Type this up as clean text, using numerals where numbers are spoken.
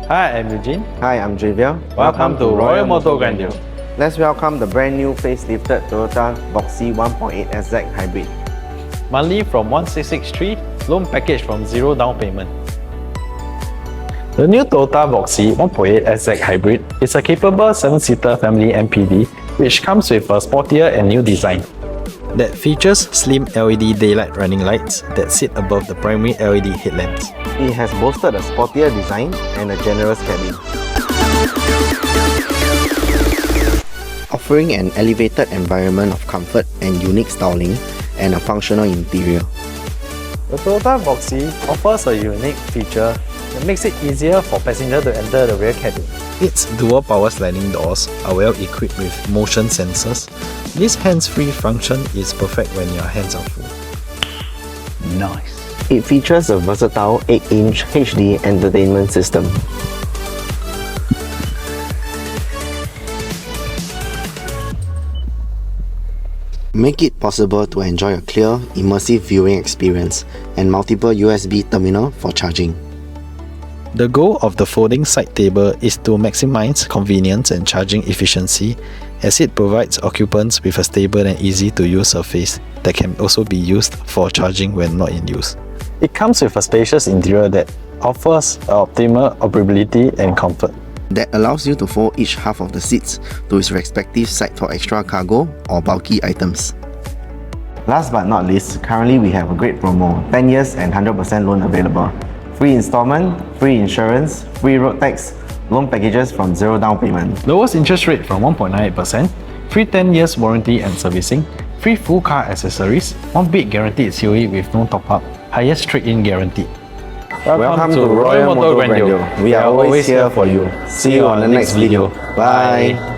Hi, I'm Eugene. Hi, I'm Javier. Welcome to Royal Motor Grandeur. Let's welcome the brand new facelifted Toyota Voxy 1.8 SZ Hybrid. Monthly from 1663, loan package from 0 down payment. The new Toyota Voxy 1.8 SZ Hybrid is a capable 7-seater family MPV which comes with a sportier and new design that features slim LED daylight running lights that sit above the primary LED headlamps. It has boasted a sportier design and a generous cabin, offering an elevated environment of comfort and unique styling and a functional interior. The Toyota Voxy offers a unique feature that makes it easier for passengers to enter the rear cabin. Its dual power sliding doors are well equipped with motion sensors. This hands-free function is perfect when your hands are full. Nice. It features a versatile 8-inch HD entertainment system. Make it possible to enjoy a clear, immersive viewing experience and multiple USB terminals for charging. The goal of the folding side table is to maximize convenience and charging efficiency, as it provides occupants with a stable and easy to use surface that can also be used for charging when not in use. It comes with a spacious interior that offers optimal operability and comfort. That allows you to fold each half of the seats to its respective side for extra cargo or bulky items. Last but not least, currently we have a great promo, 10 years and 100% loan available. Free installment, free insurance, free road tax, loan packages from 0 down payment. Lowest interest rate from 1.98%, free 10 years warranty and servicing, free full car accessories, 1 big guaranteed COE with no top-up, highest trade-in guarantee. Welcome to Royal Motor Grandeur. We are always here for you. See you on the next video. Bye.